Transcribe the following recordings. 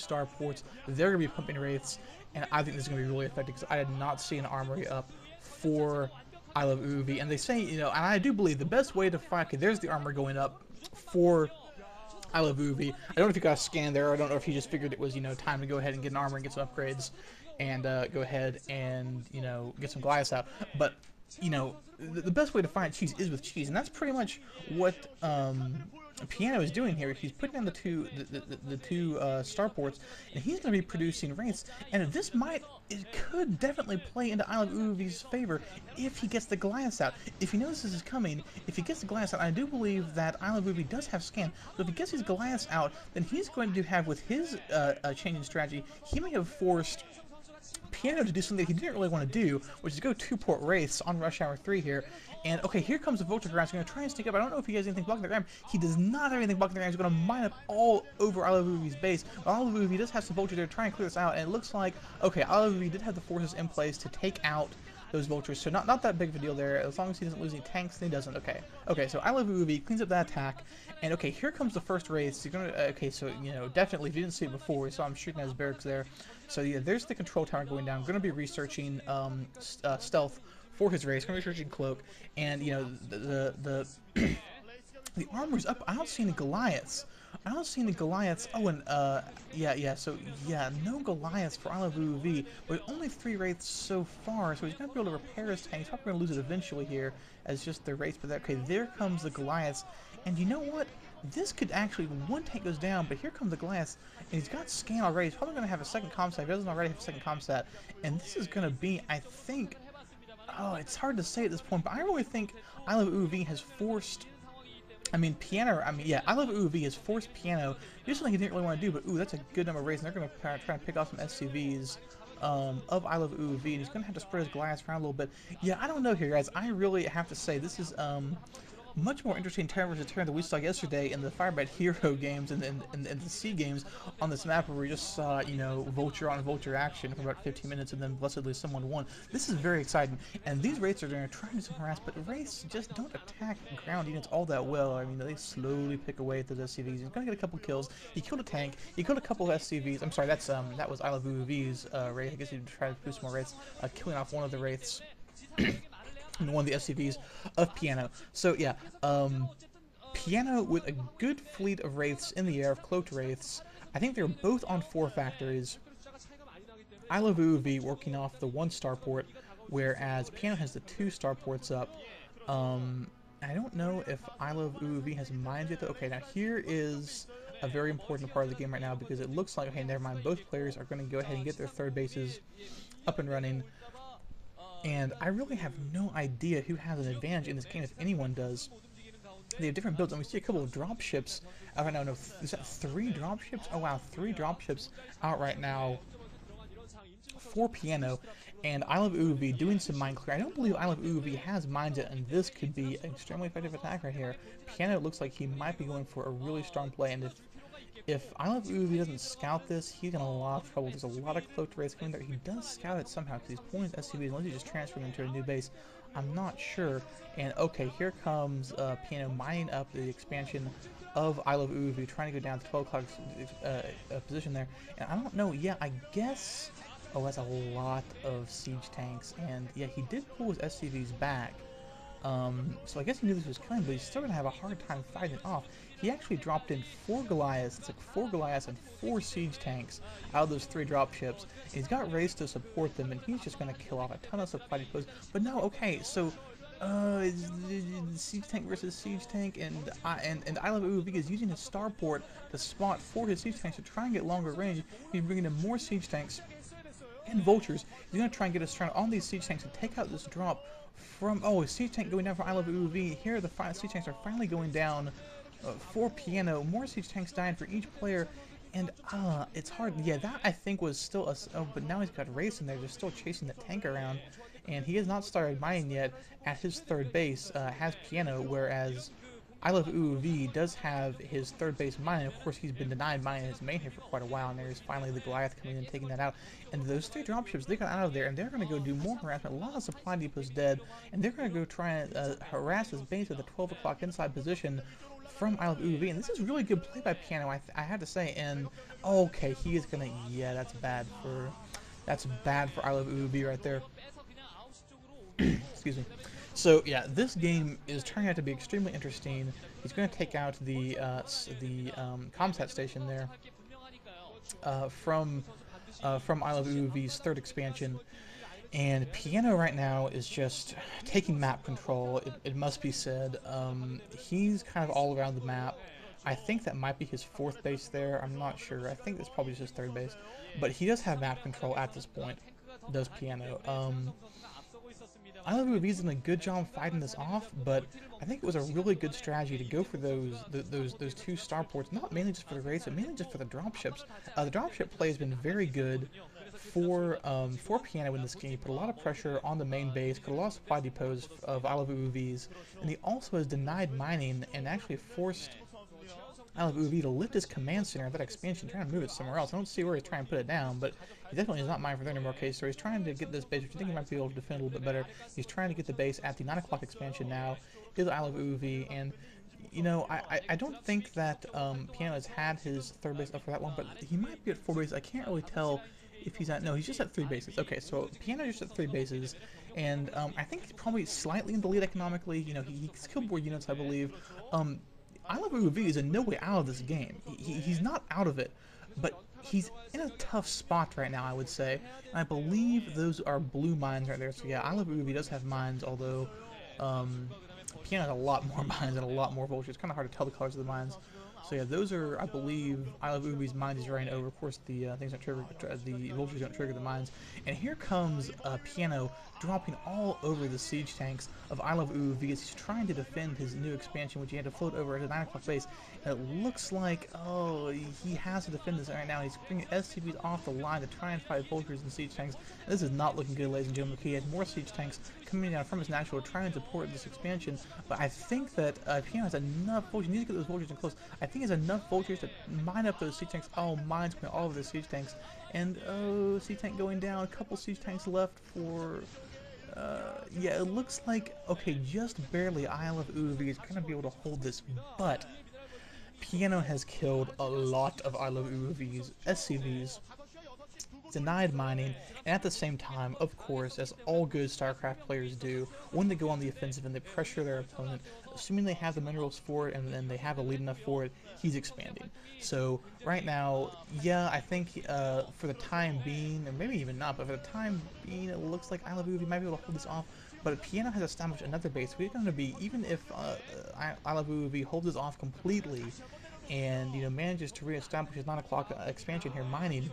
starports. They're going to be pumping wraiths, and I think this is going to be really effective because I did not see an armory up for iloveoov. And they say, you know, and I do believe the best way to fight. Okay, there's the armor going up for iloveoov. I don't know if you got a scan there. I don't know if he just figured it was, you know, time to go ahead and get an armor and get some upgrades, and go ahead and, you know, get some Goliaths out. But, you know, the best way to find cheese is with cheese, and that's pretty much what Piano is doing here. He's putting in the two starports, and he's going to be producing wraiths. And it could definitely play into iloveoov's favor if he gets the Goliaths out. If he knows this is coming, if he gets the Goliaths out, I do believe that iloveoov does have scan. So if he gets his Goliaths out, then he's going to have, with his change in strategy, he may have forced Piano to do something that he didn't really want to do, which is go 2-port wraiths on Rush Hour 3 here. And okay, here comes the Vulture Ground. He's going to try and sneak up. I don't know if he has anything blocking the ground. He does not have anything blocking the ground. He's going to mine up all over iloveoov's base. But iloveoov does have some Vultures there to try and clear this out. And it looks like, okay, iloveoov did have the forces in place to take out those Vultures, so not that big of a deal there. As long as he doesn't lose any tanks, then he doesn't. Okay, so iloveoov cleans up that attack, and okay, here comes the first race. He's gonna, okay, so, you know, definitely, if you didn't see it before, we saw him shooting at his barracks there. So yeah, there's the control tower going down. Going to be researching stealth for his race. Going to be researching cloak, and, you know, the the armor's up. I don't see any Goliaths. Oh, and so yeah, no Goliaths for iloveoov, but only 3 wraiths so far, so he's gonna be able to repair his tank. He's probably gonna lose it eventually here as just the wraiths. But okay, there comes the Goliaths, and you know what? This could actually, one tank goes down, but here comes the Goliaths, and he's got scan already. He's probably gonna have a second comsat. If he doesn't already have a second comsat, and this is gonna be, I think, oh, it's hard to say at this point, but I really think iloveoov has forced. iloveoov has forced Piano. Here's something he didn't really want to do, but ooh, that's a good number of raids, and they're going to try and pick off some SCVs of iloveoov, and he's going to have to spread his Goliaths around a little bit. Yeah, I don't know here, guys. I really have to say, this is much more interesting Terran vs. Terran than we saw yesterday in the Firebite Hero games and the C games on this map, where we just saw, you know, Vulture on Vulture action for about 15 minutes, and then blessedly someone won. This is very exciting, and these wraiths are going to try to do some harass, but wraiths just don't attack ground units all that well. I mean, they slowly pick away at those SCVs. He's going to get a couple kills. He killed a tank. He killed a couple of SCVs. I'm sorry, that was iloveoov's wraith. I guess he'd try to boost more wraiths, killing off one of the wraiths. And one of the SCVs of Piano. So yeah, Piano with a good fleet of wraiths in the air, of cloaked wraiths. I think they're both on 4 factories. iloveoov working off the 1 starport, whereas Piano has the 2 starports up. I don't know if iloveoov has mines yet though. Okay, now here is a very important part of the game right now, because it looks like, okay, never mind, both players are going to go ahead and get their 3rd bases up and running. And I really have no idea who has an advantage in this game, if anyone does. They have different builds, and we see a couple of dropships out right now. No, is that 3 dropships? Oh wow, 3 dropships out right now for Piano. And iloveoov doing some mine clear. I don't believe iloveoov has mines yet, and this could be an extremely effective attack right here. Piano looks like he might be going for a really strong play, and if iloveoov doesn't scout this, he's in a lot of trouble. There's a lot of cloaked wraiths coming there. He does scout it somehow, because he's pulling his SCVs, unless he just transferred them to a new base. I'm not sure. And okay, here comes Piano mining up the expansion of iloveoov, trying to go down to 12 o'clock position there. And I don't know, yeah, I guess, oh, that's a lot of siege tanks. And yeah, he did pull his SCVs back. So I guess he knew this was coming, but he's still going to have a hard time fighting it off. He actually dropped in 4 Goliaths. It's like 4 Goliaths and 4 siege tanks out of those 3 dropships. He's got wraiths to support them, and he's just going to kill off a ton of supply depots. But no, okay, so siege tank versus siege tank, and iloveoov is using his starport to spot for his siege tanks to try and get longer range. He's bringing in more siege tanks and vultures. He's going to try and get us trying on these siege tanks to take out this drop from, oh, a siege tank going down for iloveoov. Here the siege tanks are finally going down for Piano. More siege tanks dying for each player, and it's hard. Yeah, that I think was still a, oh, but now he's got wraiths in there. They're still chasing the tank around, and he has not started mining yet at his 3rd base, has Piano, whereas iloveoov does have his 3rd base mining. Of course, he's been denied mining his main here for quite a while, and there's finally the Goliath coming in and taking that out. And those 3 dropships, they got out of there, and they're going to go do more harassment. A lot of supply depots dead, and they're going to go try and harass his base at the 12 o'clock inside position, from iloveoov, and this is really good play by Piano, I have to say. And okay, he is gonna, yeah, that's bad for iloveoov right there. Excuse me. So yeah, this game is turning out to be extremely interesting. He's going to take out the Comsat station there from iloveoov's third expansion, and Piano right now is just taking map control. It must be said. He's kind of all around the map. I think that might be his fourth base there. I'm not sure. I think it's probably just his third base, but he does have map control at this point. Does Piano? iloveoov's done a good job fighting this off, but I think it was a really good strategy to go for those two starports, not mainly just for the raids, but mainly just for the dropships. The dropship play has been very good for Piano in this game. He put a lot of pressure on the main base, put a lot of supply depots of iloveoov's, and he also has denied mining and actually forced iloveoov to lift his command center of that expansion, trying to move it somewhere else. I don't see where he's trying to put it down, but he definitely is not mining for there anymore. Okay, so he's trying to get this base, which I think he might be able to defend a little bit better. He's trying to get the base at the 9 o'clock expansion now, is iloveoov, and you know, I don't think that Piano has had his third base up for that one, but he might be at 4 bases. I can't really tell if he's at, no, he's just at 3 bases. Okay, so Piano just at 3 bases, and I think he's probably slightly in the lead economically. You know, he's killed more units, I believe. iloveoov is in no way out of this game. He's not out of it, but he's in a tough spot right now, I would say. And I believe those are blue mines right there. So yeah, iloveoov does have mines, although Piano has a lot more mines and a lot more vultures. It's kind of hard to tell the colors of the mines. So yeah, those are, I believe, iloveoov's mines is running over. Of course, the things don't trigger, the vultures don't trigger the mines. And here comes Piano dropping all over the siege tanks of iloveoov as he's trying to defend his new expansion, which he had to float over at the 9 o'clock base. And it looks like, oh, he has to defend this right now. He's bringing SCVs off the line to try and fight vultures and siege tanks. And this is not looking good, ladies and gentlemen. He has more siege tanks coming down from his natural to try and support this expansion. But I think that Piano has enough vultures. You need to get those vultures in close. I think he has enough vultures to mine up those siege tanks. Oh, mines going all over the siege tanks. And oh, siege tank going down. A couple siege tanks left for... yeah, it looks like, okay, just barely iloveoov is going to be able to hold this, but Piano has killed a lot of iloveoov's SCVs, denied mining, and at the same time, of course, as all good StarCraft players do, when they go on the offensive and they pressure their opponent, assuming they have the minerals for it and then they have a lead enough for it, he's expanding. So right now, yeah, I think for the time being, or maybe even not, but for the time being, it looks like iloveoov might be able to hold this off. But Piano has established another base. We're going to be, even if iloveoov holds this off completely and, you know, manages to reestablish his 9 o'clock expansion here, mining,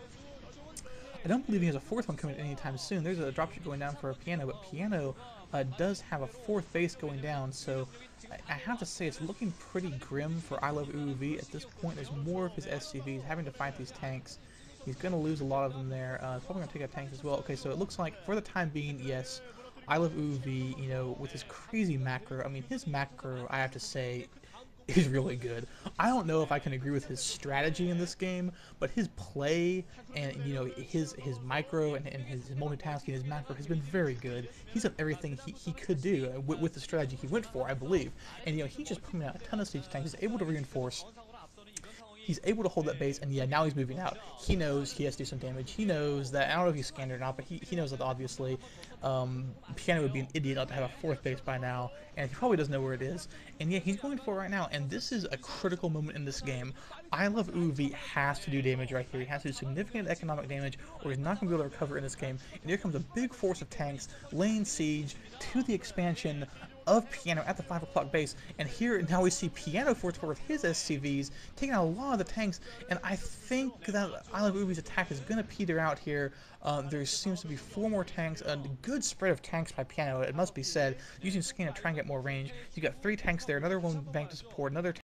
I don't believe he has a fourth one coming anytime soon. There's a dropship going down for a Piano, but Piano does have a fourth base going down, so I have to say it's looking pretty grim for iloveoov at this point. There's more of his SCVs having to fight these tanks. He's going to lose a lot of them there. He's probably going to take out tanks as well. Okay, so it looks like for the time being, yes, iloveoov, you know, with his crazy macro, I mean, his macro, I have to say, is really good. I don't know if I can agree with his strategy in this game, but his play and, you know, his micro and his multitasking, his macro has been very good. He's done everything he could do with the strategy he went for, I believe. And, you know, he just put out a ton of siege tanks. He's able to reinforce. He's able to hold that base, and yeah, now he's moving out. He knows he has to do some damage. He knows that, I don't know if he's scanned or not, but he knows that obviously Piano would be an idiot not to have a fourth base by now, and he probably doesn't know where it is. And yeah, he's going for it right now, and this is a critical moment in this game. iloveoov has to do damage right here. He has to do significant economic damage, or he's not going to be able to recover in this game. And here comes a big force of tanks laying siege to the expansion of Piano at the 5 o'clock base, and here now we see Piano force forward with his SCVs, taking out a lot of the tanks, and I think that iloveoov's attack is going to peter out here. There seems to be 4 more tanks, a good spread of tanks by Piano, it must be said, using scan to try and get more range. You got 3 tanks there, another one bank to support, another